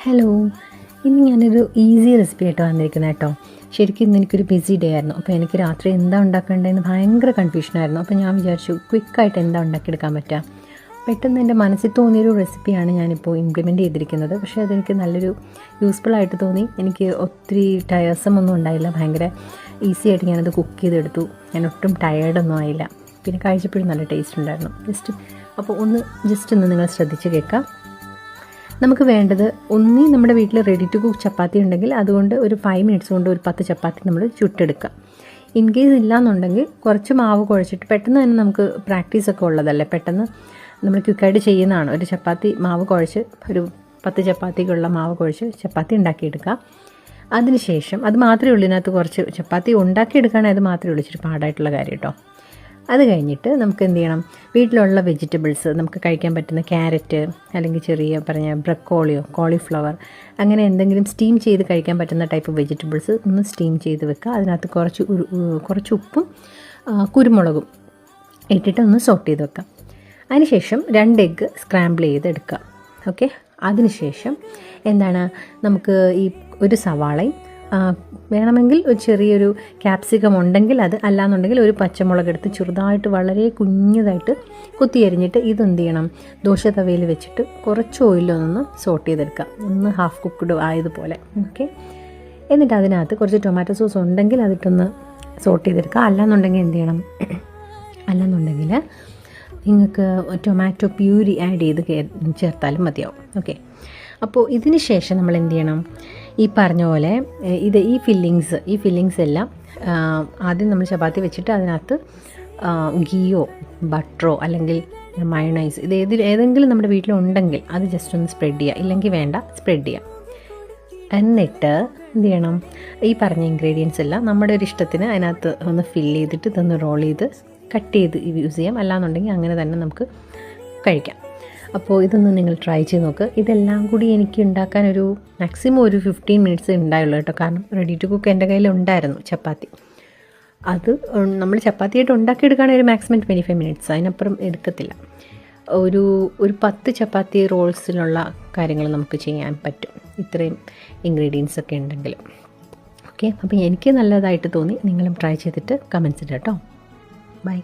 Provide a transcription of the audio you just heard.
Hello, ഇന്ന് ഞാനൊരു easy recipe ആയിട്ട് വന്നിരിക്കുന്നത് കേട്ടോ. ശരിക്കും ഇന്ന് എനിക്കൊരു ബിസി ഡേ ആയിരുന്നു. അപ്പോൾ എനിക്ക് രാത്രി എന്താ ഉണ്ടാക്കേണ്ടതെന്ന് ഭയങ്കര കൺഫ്യൂഷനായിരുന്നു. അപ്പോൾ ഞാൻ വിചാരിച്ചു ക്വിക്കായിട്ട് എന്താ ഉണ്ടാക്കിയെടുക്കാൻ പറ്റുക. പെട്ടെന്ന് എൻ്റെ മനസ്സിൽ തോന്നിയൊരു റെസിപ്പിയാണ് ഞാനിപ്പോൾ ഇംപ്ലിമെൻറ്റ് ചെയ്തിരിക്കുന്നത്. പക്ഷേ അതെനിക്ക് നല്ലൊരു യൂസ്ഫുള്ളായിട്ട് തോന്നി. എനിക്ക് ഒത്തിരി ടയേഴ്സമൊന്നും ഉണ്ടായില്ല. ഭയങ്കര ഈസി ആയിട്ട് ഞാനത് കുക്ക് ചെയ്തെടുത്തു. ഞാൻ ഒട്ടും ടയേർഡൊന്നും ആയില്ല. പിന്നെ കഴിച്ചപ്പോഴും നല്ല ടേസ്റ്റ് ഉണ്ടായിരുന്നു. അപ്പോൾ ഒന്ന് നിങ്ങൾ ശ്രദ്ധിച്ച് കേൾക്കാം. നമുക്ക് വേണ്ടത് ഒന്നീ നമ്മുടെ വീട്ടിൽ റെഡി ടു കുക്ക് ചപ്പാത്തി ഉണ്ടെങ്കിൽ അതുകൊണ്ട് ഒരു 5 മിനിറ്റ്സ് കൊണ്ട് ഒരു 10 ചപ്പാത്തി നമ്മൾ ചുട്ടെടുക്കുക. ഇൻ കേസ് ഇല്ലയെന്നുണ്ടെങ്കിൽ കുറച്ച് മാവ് കുഴച്ചിട്ട് പെട്ടെന്ന് തന്നെ നമുക്ക് പ്രാക്ടീസൊക്കെ ഉള്ളതല്ലേ, പെട്ടെന്ന് നമ്മൾ ക്വിക്കായിട്ട് ചെയ്യുന്നതാണ്. ഒരു ചപ്പാത്തി മാവ് കുഴച്ച് ഒരു 10 ചപ്പാത്തിക്കുള്ള മാവ് കുഴച്ച് ചപ്പാത്തി ഉണ്ടാക്കിയെടുക്കുക. അതിനുശേഷം അത് മാത്രമേ ഉള്ളൂ, ഇതിനകത്ത് കുറച്ച് ചപ്പാത്തി ഉണ്ടാക്കിയെടുക്കുകയാണെങ്കിൽ അത് മാത്രമേ ഉള്ളൂ ഇച്ചിരി പാടായിട്ടുള്ള കാര്യം കേട്ടോ. അത് കഴിഞ്ഞിട്ട് നമുക്ക് എന്ത് ചെയ്യണം, വീട്ടിലുള്ള വെജിറ്റബിൾസ് നമുക്ക് കഴിക്കാൻ പറ്റുന്ന ക്യാരറ്റ് അല്ലെങ്കിൽ ചെറിയ പറഞ്ഞ ബ്രക്കോളിയോ കോളിഫ്ലവർ അങ്ങനെ എന്തെങ്കിലും സ്റ്റീം ചെയ്ത് കഴിക്കാൻ പറ്റുന്ന ടൈപ്പ് വെജിറ്റബിൾസ് ഒന്ന് സ്റ്റീം ചെയ്ത് വെക്കുക. അതിനകത്ത് കുറച്ച് ഉപ്പും കുരുമുളകും ഇട്ടിട്ട് ഒന്ന് സോട്ട് ചെയ്ത് വെക്കാം. അതിനുശേഷം 2 എഗ്ഗ് സ്ക്രാമ്പിൾ ചെയ്തെടുക്കുക. ഓക്കെ, അതിനുശേഷം നമുക്ക് ഈ ഒരു സവാളയും വേണമെങ്കിൽ ഒരു ചെറിയൊരു ക്യാപ്സിക്കം ഉണ്ടെങ്കിൽ അത്, അല്ലാന്നുണ്ടെങ്കിൽ ഒരു പച്ചമുളക് എടുത്ത് ചെറുതായിട്ട് വളരെ കുഞ്ഞതായിട്ട് കുത്തിയരിഞ്ഞിട്ട് ഇതെന്ത് ചെയ്യണം, ദോശ തവയിൽ വെച്ചിട്ട് കുറച്ച് ഓയിലൊന്ന് സോട്ട് ചെയ്തെടുക്കുക, ഒന്ന് ഹാഫ് കുക്ക്ഡ് ആയതുപോലെ. ഓക്കെ, എന്നിട്ട് അതിനകത്ത് കുറച്ച് ടൊമാറ്റോ സോസ് ഉണ്ടെങ്കിൽ അതിട്ടൊന്ന് സോട്ട് ചെയ്തെടുക്കുക. അല്ലാന്നുണ്ടെങ്കിൽ എന്ത് ചെയ്യണം, അല്ലാന്നുണ്ടെങ്കിൽ നിങ്ങൾക്ക് ടൊമാറ്റോ പ്യൂരി ആഡ് ചെയ്ത് ചേർത്താലും മതിയാവും. ഓക്കെ, അപ്പോൾ ഇതിന് ശേഷം നമ്മൾ എന്ത് ചെയ്യണം, ഈ പറഞ്ഞ പോലെ ഈ ഫില്ലിങ്സ് എല്ലാം ആദ്യം നമ്മൾ ചപ്പാത്തി വെച്ചിട്ട് അതിനകത്ത് ഗീയോ ബട്ടറോ അല്ലെങ്കിൽ മയോണൈസ് ഏതെങ്കിലും നമ്മുടെ വീട്ടിലുണ്ടെങ്കിൽ അത് ജസ്റ്റ് ഒന്ന് സ്പ്രെഡ് ചെയ്യുക, ഇല്ലെങ്കിൽ വേണ്ട, സ്പ്രെഡ് ചെയ്യാം. എന്നിട്ട് എന്ത് ചെയ്യണം, ഈ പറഞ്ഞ ഇൻഗ്രീഡിയൻസ് എല്ലാം നമ്മുടെ ഒരു ഇഷ്ടത്തിന് അതിനകത്ത് ഒന്ന് ഫില്ല് ചെയ്തിട്ട് ഇതൊന്ന് റോൾ ചെയ്ത് കട്ട് ചെയ്ത് യൂസ് ചെയ്യാം. അല്ലാന്നുണ്ടെങ്കിൽ അങ്ങനെ തന്നെ നമുക്ക് കഴിക്കാം. അപ്പോൾ ഇതൊന്ന് നിങ്ങൾ ട്രൈ ചെയ്ത് നോക്ക്. ഇതെല്ലാം കൂടി എനിക്ക് ഉണ്ടാക്കാൻ ഒരു മാക്സിമം ഒരു 15 മിനിറ്റ്സ് ഉണ്ടായുള്ളൂ കേട്ടോ. കാരണം റെഡി ടു കുക്ക് എൻ്റെ കയ്യിൽ ഉണ്ടായിരുന്നു ചപ്പാത്തി. അത് നമ്മൾ ചപ്പാത്തിയായിട്ട് ഉണ്ടാക്കിയെടുക്കുകയാണെങ്കിൽ ഒരു മാക്സിമം 25 മിനിറ്റ്സ്, അതിനപ്പുറം എടുക്കത്തില്ല. ഒരു 10 ചപ്പാത്തി റോൾസിനുള്ള കാര്യങ്ങൾ നമുക്ക് ചെയ്യാൻ പറ്റും, ഇത്രയും ഇൻഗ്രീഡിയൻസ് ഒക്കെ ഉണ്ടെങ്കിൽ. ഓക്കെ, അപ്പോൾ എനിക്ക് നല്ലതായിട്ട് തോന്നി. നിങ്ങളും ട്രൈ ചെയ്തിട്ട് കമൻസ് ഇടാം കേട്ടോ. ബൈ.